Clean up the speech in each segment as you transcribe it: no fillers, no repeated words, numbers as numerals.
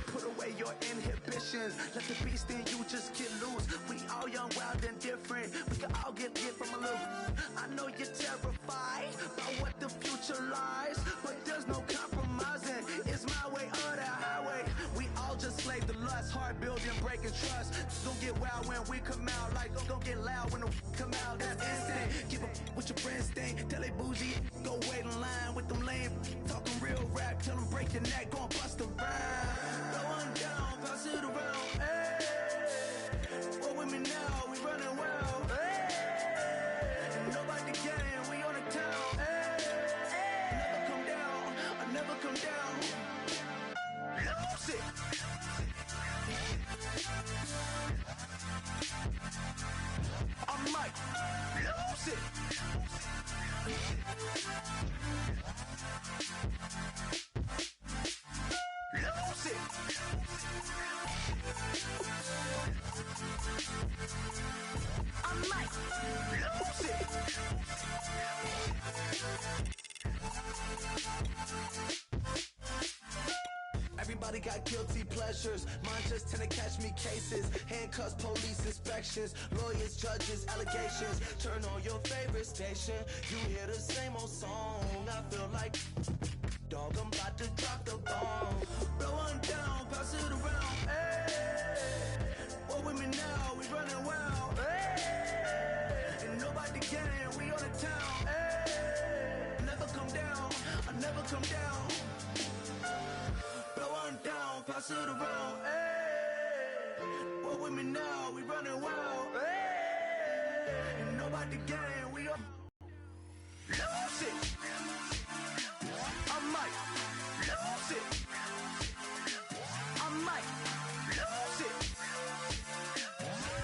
Put away your inhibitions. Let the beast in you just get loose. We all young, wild, and different. We can all get from a little. I know you're terrified about what the future lies, but there's no compromising. It's my way or the highway. We all just slave to lust, hard building, breaking trust. Don't get wild when we come out, like don't get loud when the come out. That's instant. Give up with your friends thing. Tell they bougie, go wait in line with them lame. Talking real rap, tell them break your neck, gon' bust a rhyme. Blow one down, pass it around. Hey, what with me now? We running wild. Hey, nobody game, we on the town. Hey, never come down, I never come down. Lose it. I might lose it. Lose it. I might lose it. Everybody got guilty pleasures. Mine just tend to catch me cases. Handcuffs, police inspections, lawyers, judges, allegations. Turn on your favorite station. You hear the same old song. I feel like, dog, I'm about to drop the bomb. Blow one down, pass it around. Hey, what with me now? We running wild. Hey, and nobody game. We on the town. Hey, never come down. I never come down. Blow one down, pass it around. Hey, what with me now? We running wild. Hey, and nobody game. We on. Lose it. I might lose it. I might lose it.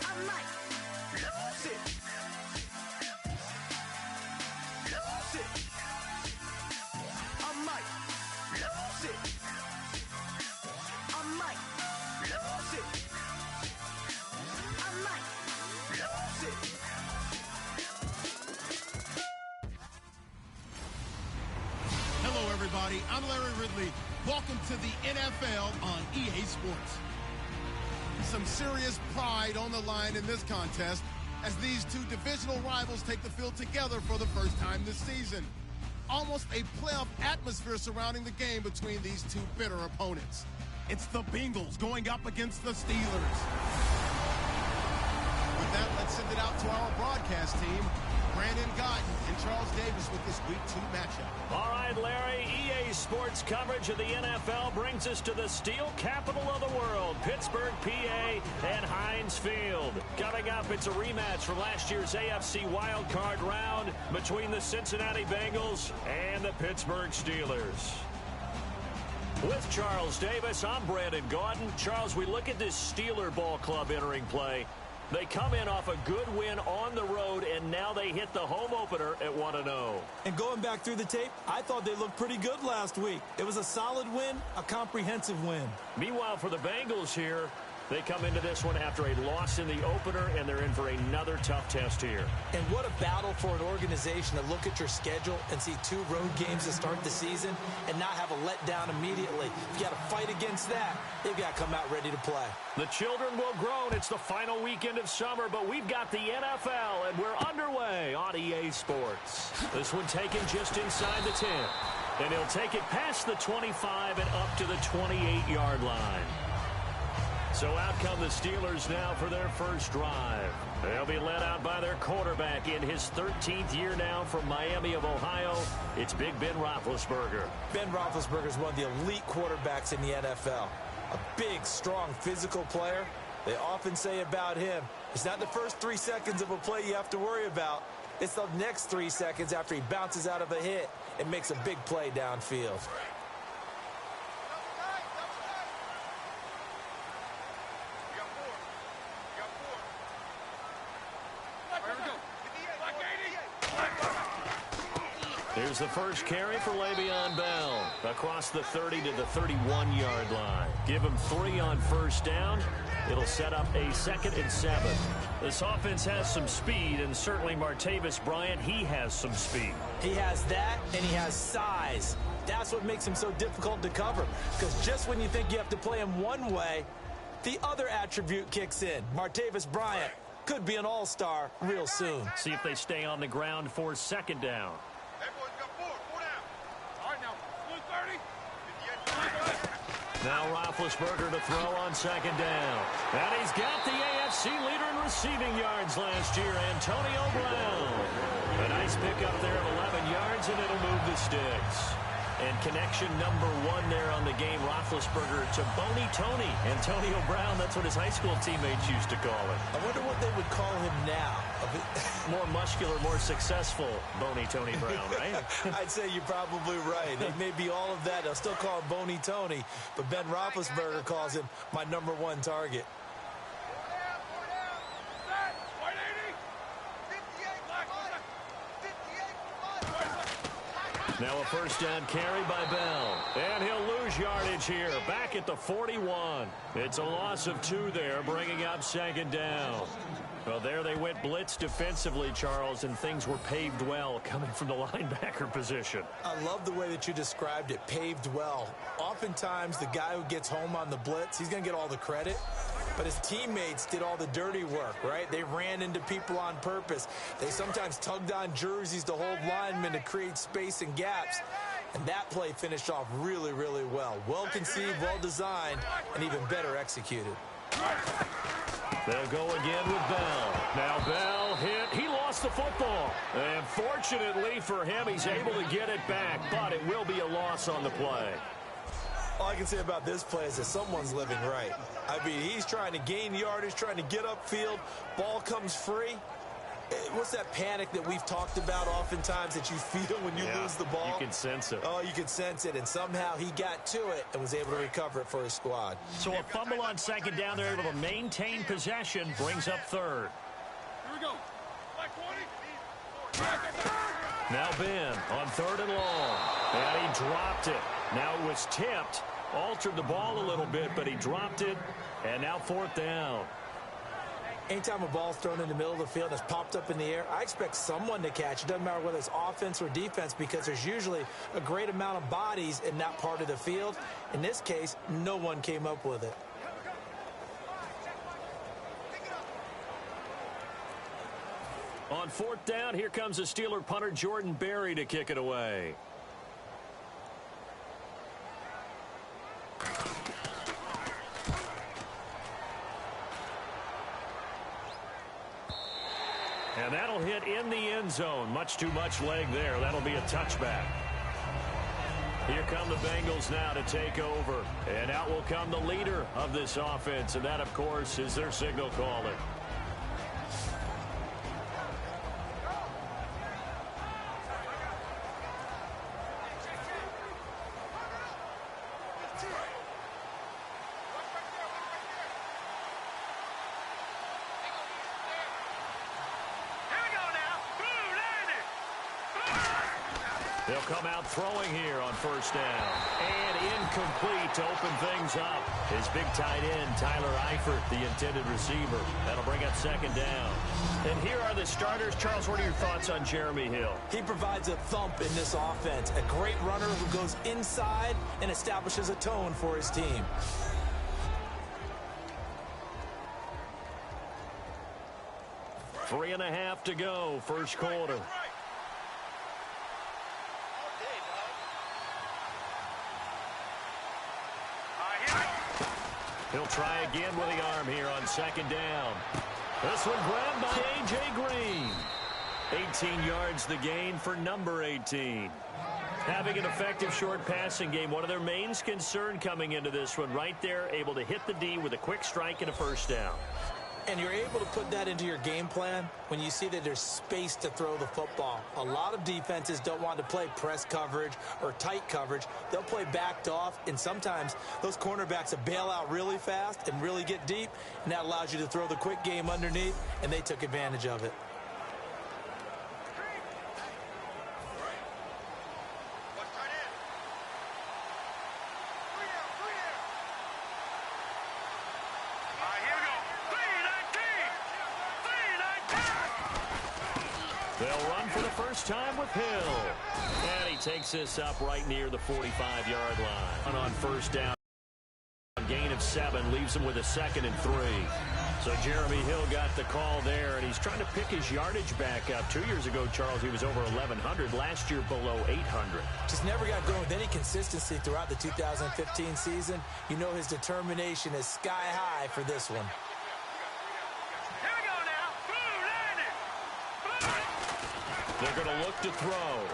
I might lose it. Lose it. I might lose it. I might lose it. I might lose it. Hello, everybody. I'm Larry Ridley. Welcome to the NFL on EA Sports. Some serious pride on the line in this contest as these two divisional rivals take the field together for the first time this season. Almost a playoff atmosphere surrounding the game between these two bitter opponents. It's the Bengals going up against the Steelers. With that, let's send it out to our broadcast team. Brandon Gotton and Charles Davis with this Week 2 matchup. All right, Larry, EA Sports coverage of the NFL brings us to the steel capital of the world, Pittsburgh, PA, and Heinz Field. Coming up, it's a rematch from last year's AFC wildcard round between the Cincinnati Bengals and the Pittsburgh Steelers. With Charles Davis, I'm Brandon Gotton. Charles, we look at this Steeler ball club entering play. They come in off a good win on the road, and now they hit the home opener at 1-0. And going back through the tape, I thought they looked pretty good last week. It was a solid win, a comprehensive win. Meanwhile, for the Bengals here, they come into this one after a loss in the opener, and they're in for another tough test here. And what a battle for an organization to look at your schedule and see 2 road games to start the season and not have a letdown immediately. You got to fight against that. They've got to come out ready to play. The children will grow. It's the final weekend of summer, but we've got the NFL, and we're underway on EA Sports. This one taken just inside the 10. And he'll take it past the 25 and up to the 28-yard line. So out come the Steelers now for their first drive. They'll be led out by their quarterback in his 13th year now from Miami of Ohio. It's Big Ben Roethlisberger. Ben Roethlisberger is one of the elite quarterbacks in the NFL. A big, strong, physical player. They often say about him, it's not the first 3 seconds of a play you have to worry about. It's the next 3 seconds after he bounces out of a hit and makes a big play downfield. Here's the first carry for Le'Veon Bell across the 30 to the 31-yard line. Give him 3 on first down. It'll set up a 2nd and 7. This offense has some speed, and certainly Martavis Bryant, he has some speed. He has that, and he has size. That's what makes him so difficult to cover, because just when you think you have to play him one way, the other attribute kicks in. Martavis Bryant could be an all-star real soon. See if they stay on the ground for 2nd down. Now Roethlisberger to throw on 2nd down. And he's got the AFC leader in receiving yards last year, Antonio Brown. A nice pickup there of 11 yards, and it'll move the sticks. And connection number 1 there on the game, Roethlisberger to Boney Tony. Antonio Brown, that's what his high school teammates used to call him. I wonder what they would call him now. More muscular, more successful Boney Tony Brown, right? I'd say you're probably right. It may be all of that. They'll still call him Boney Tony, but Ben Roethlisberger calls him my number 1 target. Now a first down carry by Bell. And he'll lose yardage here. Back at the 41. It's a loss of 2 there, bringing up 2nd down. Well, there they went blitz defensively, Charles, and things were paved well coming from the linebacker position. I love the way that you described it, paved well. Oftentimes, the guy who gets home on the blitz, he's going to get all the credit. But his teammates did all the dirty work, right? They ran into people on purpose. They sometimes tugged on jerseys to hold linemen to create space and gaps. And that play finished off really, really well. Well conceived, well designed, and even better executed. They'll go again with Bell. Now Bell hit. He lost the football. And fortunately for him, he's able to get it back. But it will be a loss on the play. All I can say about this play is that someone's living right. I mean, he's trying to gain yardage, trying to get upfield. Ball comes free. What's that panic that we've talked about oftentimes that you feel when you lose the ball? You can sense it. Oh, you can sense it. And somehow he got to it and was able to recover it for his squad. So a fumble on 2nd down. They're able to maintain possession. Brings up 3rd. Here we go. Like 20. Now Ben on 3rd and long. And he dropped it. Now it was tipped. Altered the ball a little bit, but he dropped it. And now 4th down. Anytime a ball's thrown in the middle of the field and it's popped up in the air, I expect someone to catch. It doesn't matter whether it's offense or defense, because there's usually a great amount of bodies in that part of the field. In this case, no one came up with it. On 4th down, here comes the Steeler punter Jordan Berry to kick it away. And that'll hit in the end zone. Much too much leg there. That'll be a touchback. Here come the Bengals now to take over. And out will come the leader of this offense. And that, of course, is their signal caller. They'll come out throwing here on 1st down. And incomplete to open things up. His big tight end, Tyler Eifert, the intended receiver. That'll bring up 2nd down. And here are the starters. Charles, what are your thoughts on Jeremy Hill? He provides a thump in this offense. A great runner who goes inside and establishes a tone for his team. Three and a half to go, first quarter. He'll try again with the arm here on 2nd down. This one grabbed by A.J. Green. 18 yards the gain for number 18. Having an effective short passing game, one of their main concern coming into this one, right there, able to hit the D with a quick strike and a 1st down. And you're able to put that into your game plan when you see that there's space to throw the football. A lot of defenses don't want to play press coverage or tight coverage. They'll play backed off, and sometimes those cornerbacks will bail out really fast and really get deep, and that allows you to throw the quick game underneath, and they took advantage of it. They'll run for the first time with Hill. And he takes this up right near the 45-yard line. And on first down, gain of 7 leaves him with a 2nd and 3. So Jeremy Hill got the call there, and he's trying to pick his yardage back up. 2 years ago, Charles, he was over 1,100. Last year, below 800. Just never got going with any consistency throughout the 2015 season. You know his determination is sky high for this one. They're going to look to throw.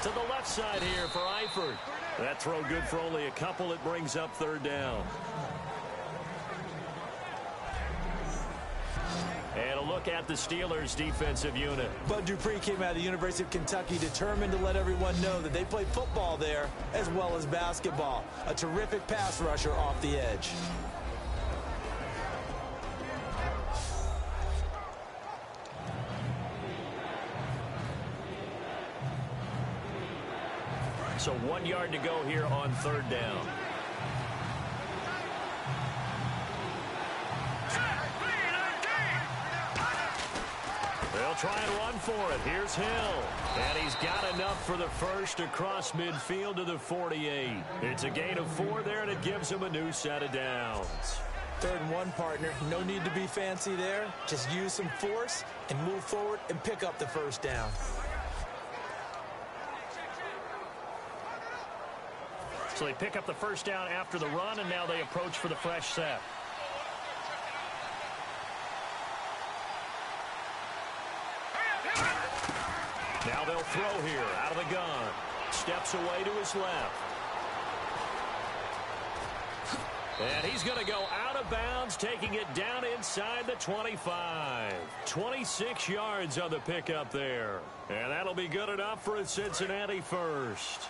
To the left side here for Eifert. That throw good for only a couple. It brings up 3rd down. And a look at the Steelers' defensive unit. Bud Dupree came out of the University of Kentucky determined to let everyone know that they play football there as well as basketball. A terrific pass rusher off the edge. So 1 yard to go here on 3rd down. They'll try and run for it. Here's Hill. And he's got enough for the first across midfield to the 48. It's a gain of 4 there, and it gives him a new set of downs. 3rd and 1, partner. No need to be fancy there. Just use some force and move forward and pick up the first down. So they pick up the first down after the run, and now they approach for the fresh set. Now they'll throw here out of the gun. Steps away to his left. And he's going to go out of bounds, taking it down inside the 25. 26 yards on the pickup there. And that'll be good enough for a Cincinnati first.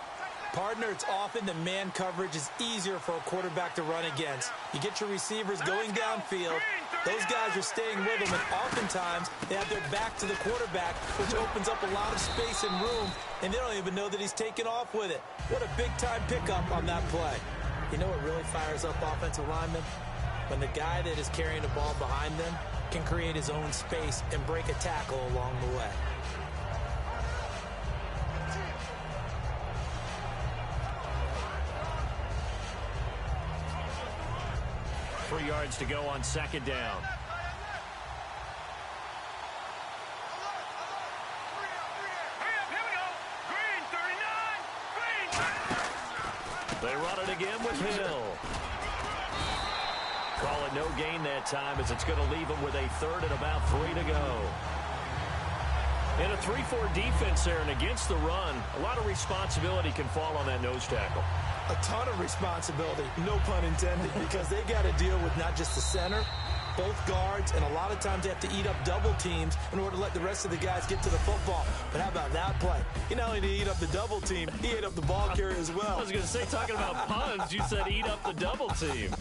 Partner, it's often that man coverage is easier for a quarterback to run against. You get your receivers going downfield. Those guys are staying with them, and oftentimes they have their back to the quarterback, which opens up a lot of space and room, and they don't even know that he's taken off with it. What a big-time pickup on that play. You know what really fires up offensive linemen? When the guy that is carrying the ball behind them can create his own space and break a tackle along the way. 3 yards to go on 2nd down. They run it again with Hill. Call it no gain that time, as it's going to leave him with a 3rd and about 3 to go. In a 3-4 defense there and against the run, a lot of responsibility can fall on that nose tackle. A ton of responsibility, no pun intended, because they got to deal with not just the center, both guards, and a lot of times they have to eat up double teams in order to let the rest of the guys get to the football. But how about that play? He not only did he eat up the double team, he ate up the ball carrier as well. I was going to say, talking about puns, you said eat up the double team.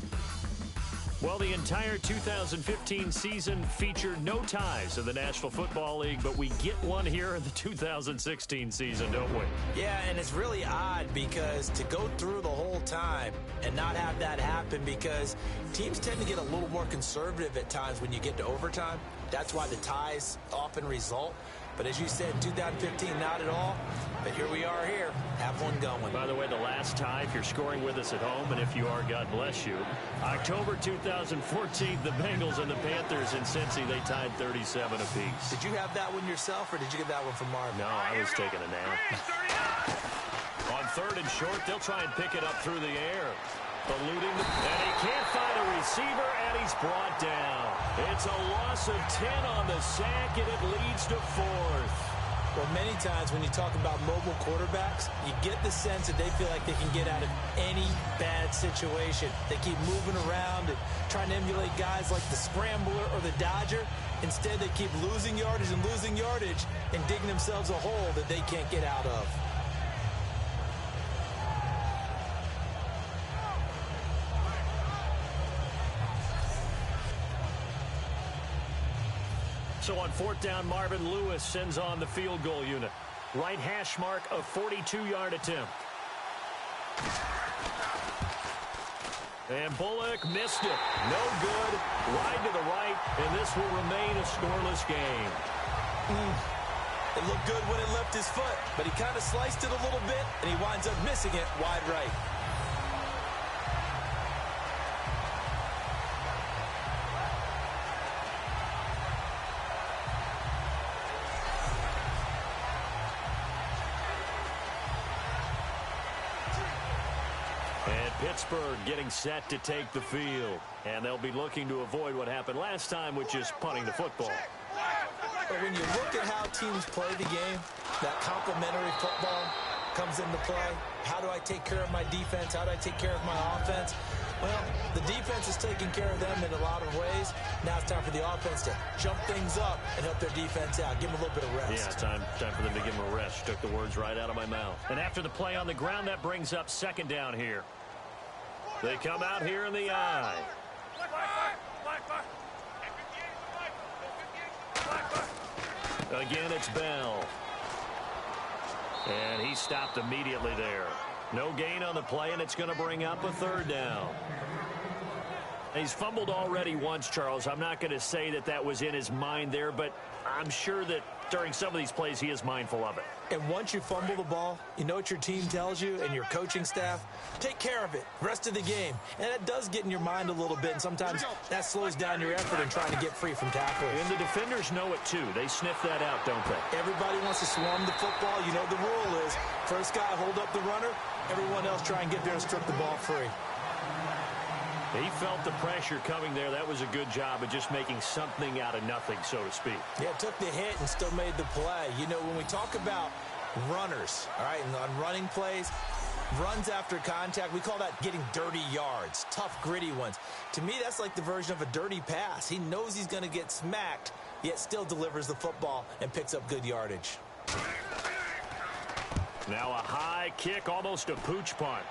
Well, the entire 2015 season featured no ties in the National Football League, but we get one here in the 2016 season, don't we? Yeah, and it's really odd because to go through the whole time and not have that happen, because teams tend to get a little more conservative at times when you get to overtime. That's why the ties often result. But as you said, 2015, not at all. But here we are here. Have one going. By the way, the last tie, if you're scoring with us at home, and if you are, God bless you, October 2014, the Bengals and the Panthers in Cincy, they tied 37 apiece. Did you have that one yourself, or did you get that one from Marvin? No, I was taking a nap. On 3rd and short, they'll try and pick it up through the air. Eluding, and he can't find a receiver, and he's brought down. It's a loss of 10 on the sack, and it leads to 4th. Well, many times when you talk about mobile quarterbacks, you get the sense that they feel like they can get out of any bad situation. They keep moving around and trying to emulate guys like the Scrambler or the Dodger. Instead, they keep losing yardage and digging themselves a hole that they can't get out of. So on 4th down, Marvin Lewis sends on the field goal unit. Right hash mark of 42-yard attempt. And Bullock missed it. No good. Wide to the right, and this will remain a scoreless game. It looked good when it left his foot, but he kind of sliced it a little bit, and he winds up missing it wide right. And Pittsburgh getting set to take the field. And they'll be looking to avoid what happened last time, which is punting the football. But when you look at how teams play the game, that complementary football comes into play. How do I take care of my defense? How do I take care of my offense? Well, the defense is taking care of them in a lot of ways. Now it's time for the offense to jump things up and help their defense out. Give them a little bit of rest. Yeah, time for them to give them a rest. Took the words right out of my mouth. And after the play on the ground, that brings up second down here. They come out here in the I. Again, it's Bell. And he stopped immediately there. No gain on the play, and it's going to bring up a third down. He's fumbled already once, Charles. I'm not going to say that that was in his mind there, but I'm sure that during some of these plays he is mindful of it. And once you fumble the ball, you know what your team tells you and your coaching staff? Take care of it. Rest of the game. And it does get in your mind a little bit, and sometimes that slows down your effort in trying to get free from tackles. And the defenders know it too. They sniff that out, don't they? Everybody wants to swarm the football. You know the rule is first guy hold up the runner, everyone else try and get there and strip the ball free. He felt the pressure coming there. That was a good job of just making something out of nothing, so to speak. Yeah, took the hit and still made the play. You know, when we talk about runners, all right, and on running plays, runs after contact, we call that getting dirty yards, tough, gritty ones. To me, that's like the version of a dirty pass. He knows he's going to get smacked, yet still delivers the football and picks up good yardage. Now a high kick, almost a pooch punt.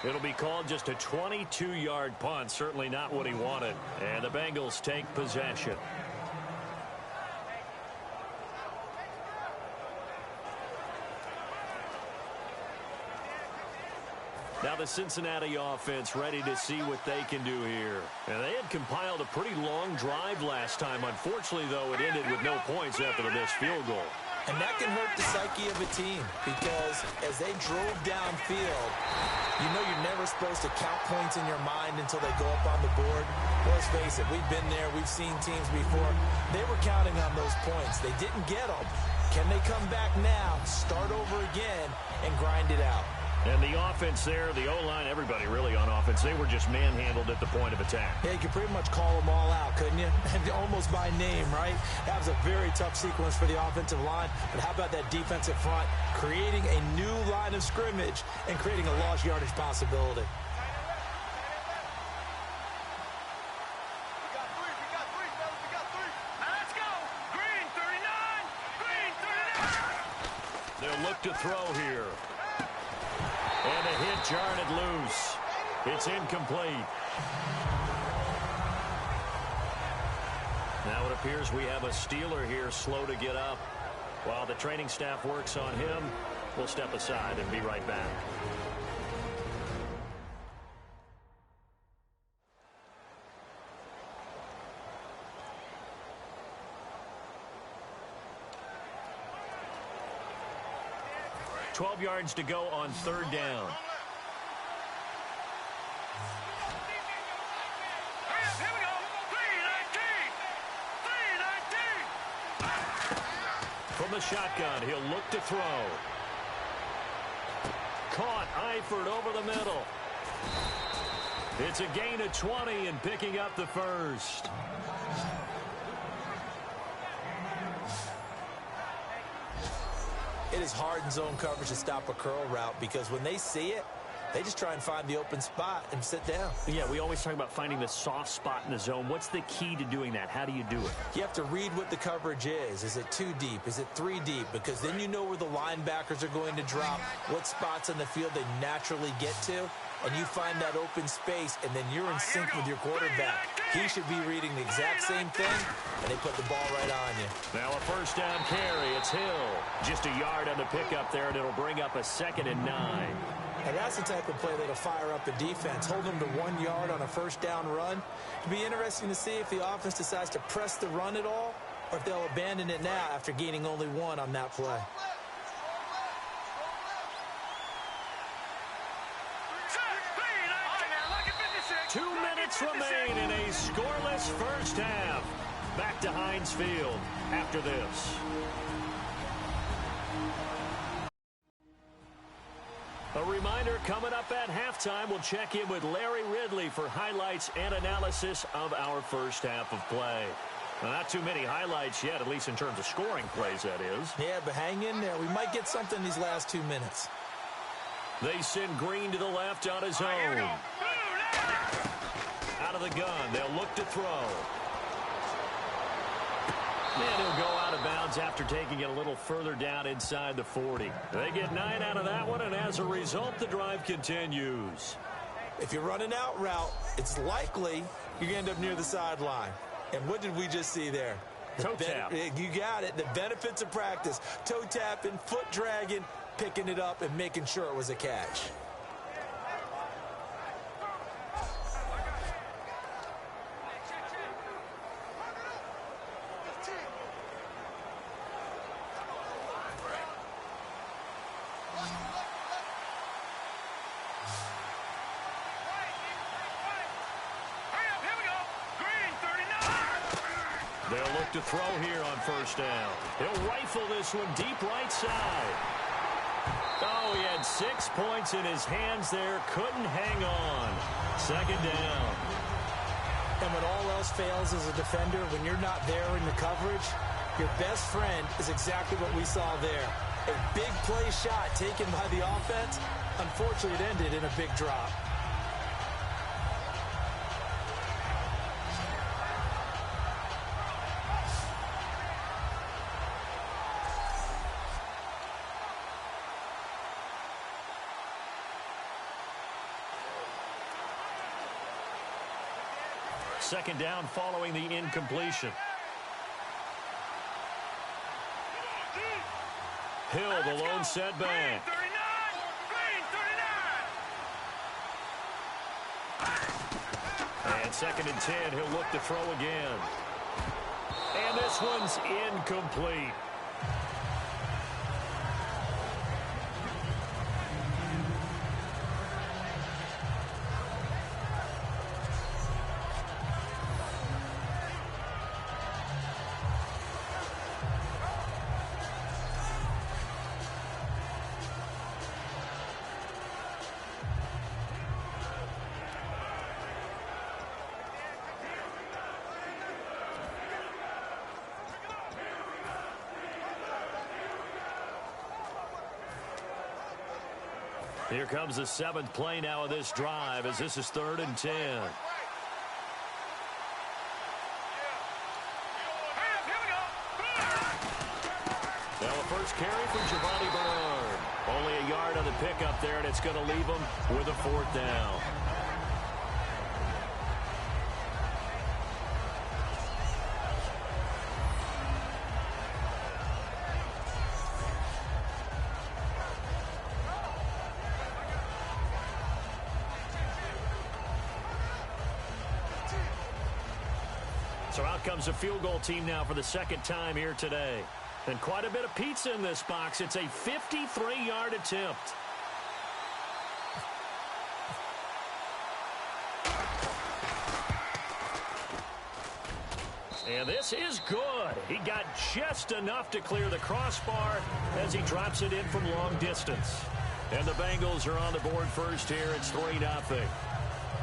It'll be called just a 22-yard punt. Certainly not what he wanted. And the Bengals take possession. Now the Cincinnati offense ready to see what they can do here. And they had compiled a pretty long drive last time. Unfortunately, though, it ended with no points after the missed field goal. And that can hurt the psyche of a team because as they drove downfield, you know you're never supposed to count points in your mind until they go up on the board. Well, let's face it, we've been there. We've seen teams before. They were counting on those points. They didn't get them. Can they come back now, start over again, and grind it out? And the offense there, the O-line, everybody really on offense, they were just manhandled at the point of attack. Yeah, you could pretty much call them all out, couldn't you? Almost by name, right? That was a very tough sequence for the offensive line. But how about that defensive front creating a new line of scrimmage and creating a lost yardage possibility? They'll look to throw here. And a hit jarred it loose. It's incomplete. Now it appears we have a Steeler here slow to get up. While the training staff works on him, we'll step aside and be right back. $12 yards to go on third down. From the shotgun, he'll look to throw. Caught, Eifert over the middle. It's a gain of 20 and picking up the first. It is hard in zone coverage to stop a curl route because when they see it, they just try and find the open spot and sit down. Yeah, we always talk about finding the soft spot in the zone. What's the key to doing that? How do you do it? You have to read what the coverage is. Is it 2 deep? Is it 3 deep? Because then you know where the linebackers are going to drop, what spots on the field they naturally get to, and you find that open space, and then you're in sync with your quarterback. He should be reading the exact same thing, and they put the ball right on you. Now a first down carry. It's Hill. Just a yard on the pickup there, and it'll bring up a 2nd and 9. Now, that's the type of play that'll fire up the defense, hold them to 1 yard on a first down run. It'll be interesting to see if the offense decides to press the run at all or if they'll abandon it now after gaining only 1 on that play. Two minutes remain in a scoreless first half. Back to Heinz Field after this. A reminder, coming up at halftime, we'll check in with Larry Ridley for highlights and analysis of our first half of play. Well, not too many highlights yet, at least in terms of scoring plays, that is. Yeah, but hang in there. We might get something these last 2 minutes. They send Green to the left on his own. Out of the gun, they'll look to throw. And he'll go out of bounds after taking it a little further down inside the 40. They get 9 out of that one, and as a result, the drive continues. If you run an out route, it's likely you're going to end up near the sideline. And what did we just see there? Toe tap. You got it. The benefits of practice. Toe tapping, foot dragging, picking it up, and making sure it was a catch. They'll look to throw here on first down. He'll rifle this one deep right side. Oh, he had 6 points in his hands there. Couldn't hang on. Second down. And when all else fails as a defender, when you're not there in the coverage, your best friend is exactly what we saw there. A big play shot taken by the offense. Unfortunately, it ended in a big drop. Second down following the incompletion. Hill, the lone setback. And second and 10, he'll look to throw again. And this one's incomplete. Here comes the 7th play now of this drive as this is 3rd and 10. Now a first carry from Giovanni Bernard. Only a yard on the pickup there, and it's going to leave him with a 4th down. So out comes a field goal team now for the second time here today. And quite a bit of pizza in this box. It's a 53-yard attempt. And this is good. He got just enough to clear the crossbar as he drops it in from long distance. And the Bengals are on the board first here. It's 3-0.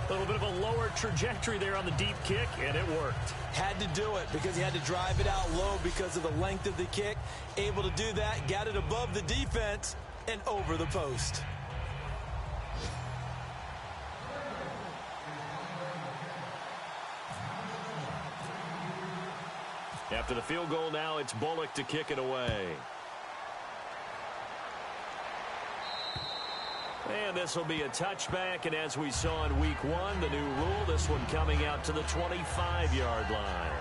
A little bit of a lower trajectory there on the deep kick, and it worked. Had to do it because he had to drive it out low because of the length of the kick. Able to do that, got it above the defense and over the post. After the field goal now, it's Bullock to kick it away. And this will be a touchback, and as we saw in week 1, the new rule, this one coming out to the 25-yard line.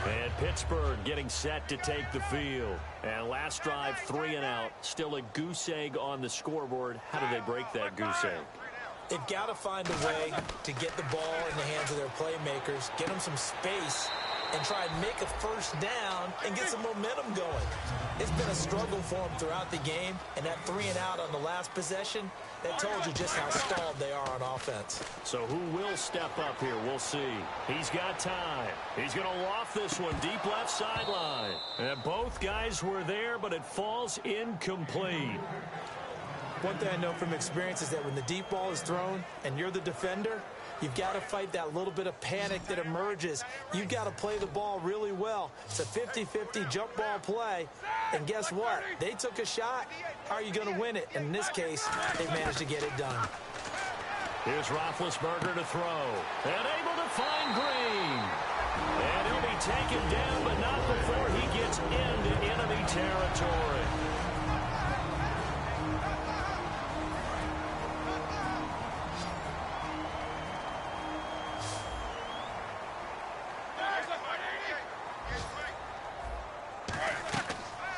And Pittsburgh getting set to take the field. And last drive, 3 and out. Still a goose egg on the scoreboard. How do they break that goose egg? They've got to find a way to get the ball in the hands of their playmakers, get them some space, and try and make a first down and get some momentum going. It's been a struggle for them throughout the game, and that 3 and out on the last possession, that told you just how stalled they are on offense. So who will step up here? We'll see. He's got time. He's going to loft this one deep left sideline. And both guys were there, but it falls incomplete. One thing I know from experience is that when the deep ball is thrown and you're the defender, you've got to fight that little bit of panic that emerges. You've got to play the ball really well. It's a 50-50 jump ball play. And guess what? They took a shot. How are you going to win it? And in this case, they managed to get it done. Here's Roethlisberger to throw. And able to find Green. And he'll be taken down, but not before he gets into enemy territory.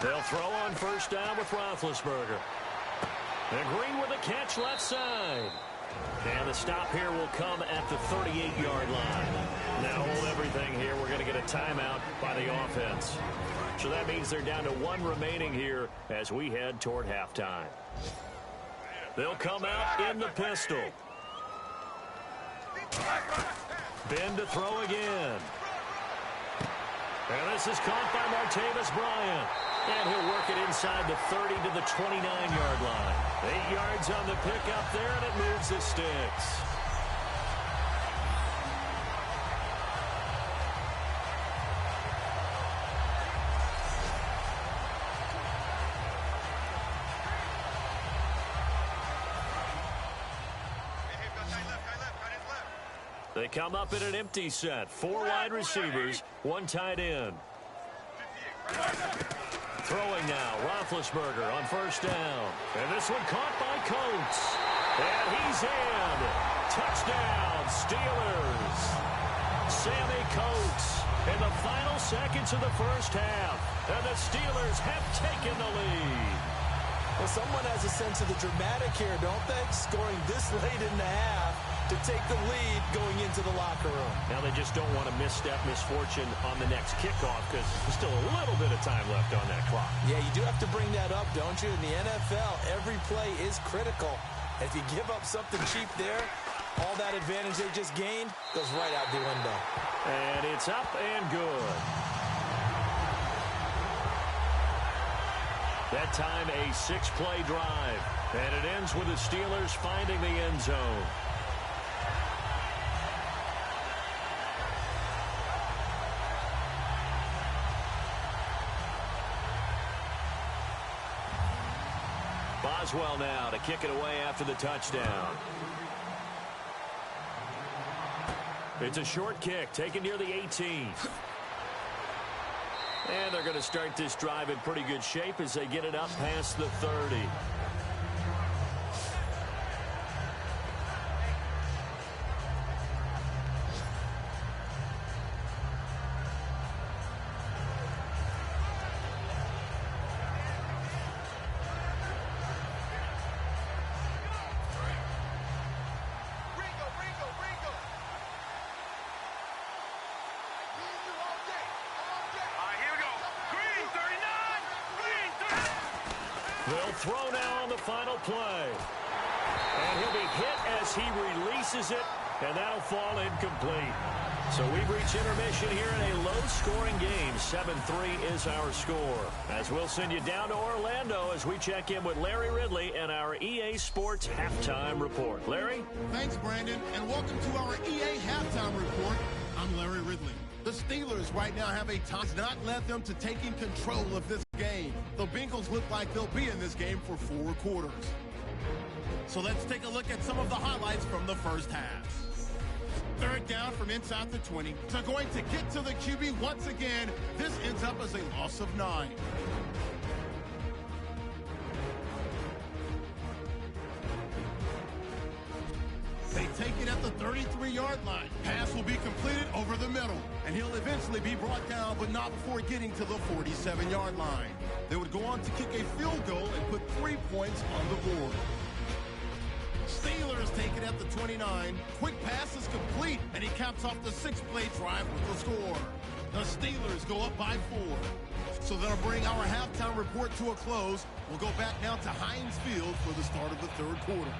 They'll throw on first down with Roethlisberger. And Green with a catch left side. And the stop here will come at the 38-yard line. Now hold everything here. We're going to get a timeout by the offense. So that means they're down to 1 remaining here as we head toward halftime. They'll come out in the pistol. Ben to throw again. And this is caught by Martavis Bryant. And he'll work it inside the 30 to the 29-yard line. 8 yards on the pickup there, and it moves the sticks. They come up in an empty set. 4 wide receivers, 1 tight end. Throwing now, Roethlisberger on first down. And this one caught by Coates. And he's in. Touchdown, Steelers. Sammy Coates in the final seconds of the first half. And the Steelers have taken the lead. Well, someone has a sense of the dramatic here, don't they? Scoring this late in the half to take the lead going into the locker room. Now they just don't want to misstep misfortune on the next kickoff because there's still a little bit of time left on that clock. Yeah, you do have to bring that up, don't you? In the NFL, every play is critical. If you give up something cheap there, all that advantage they just gained goes right out the window. And it's up and good. That time a 6-play drive. And it ends with the Steelers finding the end zone. Boswell now to kick it away after the touchdown. It's a short kick taken near the 18. And they're going to start this drive in pretty good shape as they get it up past the 30. They'll throw now on the final play. And he'll be hit as he releases it, and that'll fall incomplete. So we've reached intermission here in a low-scoring game. 7-3 is our score. As we'll send you down to Orlando as we check in with Larry Ridley and our EA Sports Halftime Report. Larry? Thanks, Brandon, and welcome to our EA Halftime Report. I'm Larry Ridley. The Steelers right now have a tie not led them to taking control of this game. The Bengals look like they'll be in this game for 4 quarters. So let's take a look at some of the highlights from the first half. 3rd down from inside the 20. They're going to get to the QB once again. This ends up as a loss of 9. They take it at the the 33-yard line. Pass will be completed over the middle, and he'll eventually be brought down, but not before getting to the 47-yard line. They would go on to kick a field goal and put 3 points on the board. Steelers take it at the 29. Quick pass is complete, and he caps off the 6-play drive with the score. The Steelers go up by 4. So that'll bring our halftime report to a close. We'll go back now to Heinz Field for the start of the third quarter.